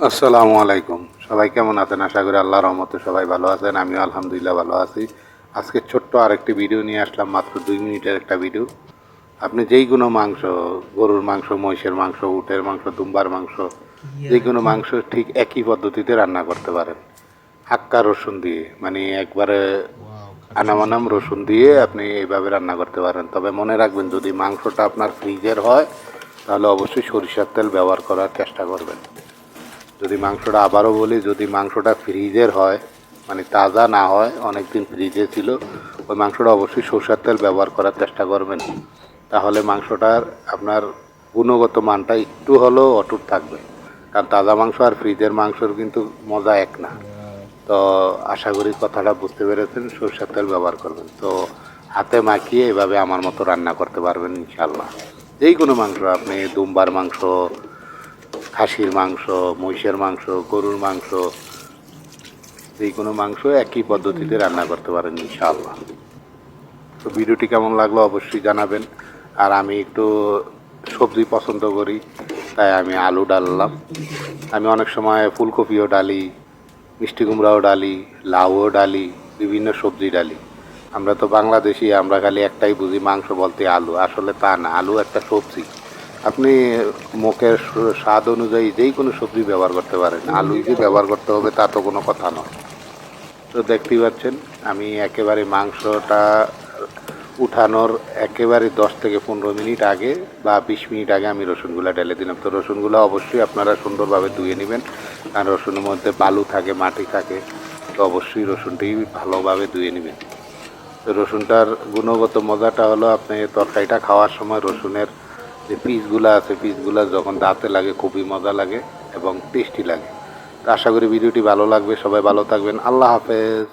আসসালামু আলাইকুম। সবাই কেমন আছেন? আশা করি আল্লাহর রহমতে সবাই ভালো আছেন। আমিও আলহামদুলিল্লাহ ভালো আছি। আজকে ছোট্ট আরেকটি ভিডিও নিয়ে আসলাম, মাত্র ২ মিনিটের একটা ভিডিও। আপনি যেই কোনো মাংস, গরুর মাংস, মহিষের মাংস, উটের মাংস, দুম্বার মাংস, যেকোনো মাংস ঠিক একই পদ্ধতিতে রান্না করতে পারেন। হাক্কা রসুন দিয়ে, মানে একবারে আনামানাম রসুন দিয়ে আপনি এইভাবে রান্না করতে পারেন। তবে মনে রাখবেন, যদি মাংসটা আপনার ফ্রিজের হয় তাহলে অবশ্যই সরিষার তেল ব্যবহার করার চেষ্টা করবেন। যদি মাংসটা, আবারও বলি, যদি মাংসটা ফ্রিজের হয়, মানে তাজা না হয়, অনেক দিন ফ্রিজে ছিল, ওই মাংসটা অবশ্যই সরষের তেল ব্যবহার করার চেষ্টা করবেন। তাহলে মাংসটার আপনার গুণগত মানটা একটু হলেও অটুট থাকবে। কারণ তাজা মাংস আর ফ্রিজের মাংসর কিন্তু মজা এক না। তো আশা করি কথাটা বুঝতে পেরেছেন। সরষের তেল ব্যবহার করবেন, তো হাতে মাখিয়ে এভাবে আমার মতো রান্না করতে পারবেন ইনশাল্লাহ। যেই কোনো মাংস, আপনি দুম্বার মাংস, খাসির মাংস, মহিষের মাংস, গরুর মাংস, যে কোনো মাংস একই পদ্ধতিতে রান্না করতে পারেন ইনশাআল্লাহ। তো ভিডিওটি কেমন লাগলো অবশ্যই জানাবেন। আর আমি একটু সবজি পছন্দ করি, তাই আমি আলু ডাললাম। আমি অনেক সময় ফুলকপিও ডালি, মিষ্টি কুমড়াও ডালি, লাউও ডালি, বিভিন্ন সবজি ডালি। আমরা তো বাংলাদেশি, আমরা খালি একটাই বুঝি, মাংস বলতে আলু। আসলে তা না, আলু একটা সবজি। আপনি মুখের স্বাদ অনুযায়ী যেই কোনো সবজি ব্যবহার করতে পারেন, আলুই যে ব্যবহার করতে হবে তা তো কোনো কথা নয়। তো দেখতেই পাচ্ছেন, আমি একেবারে মাংসটা উঠানোর একেবারে 10 থেকে 15 মিনিট আগে বা 20 মিনিট আগে আমি রসুনগুলো ঢেলে দিলাম। তো রসুনগুলো অবশ্যই আপনারা সুন্দরভাবে ধুয়ে নেবেন, কারণ রসুনের মধ্যে বালু থাকে, মাটি থাকে। তো অবশ্যই রসুনটি ভালোভাবে ধুয়ে নেবেন। তো রসুনটার গুণগত মজাটা হলো, আপনি তরকারিটা খাওয়ার সময় রসুনের যে পিসগুলো আছে, পিসগুলো যখন দাঁতে লাগে খুবই মজা লাগে এবং টেস্টি লাগে। তো আশা করি ভিডিওটি ভালো লাগবে। সবাই ভালো থাকবেন। আল্লাহ হাফেজ।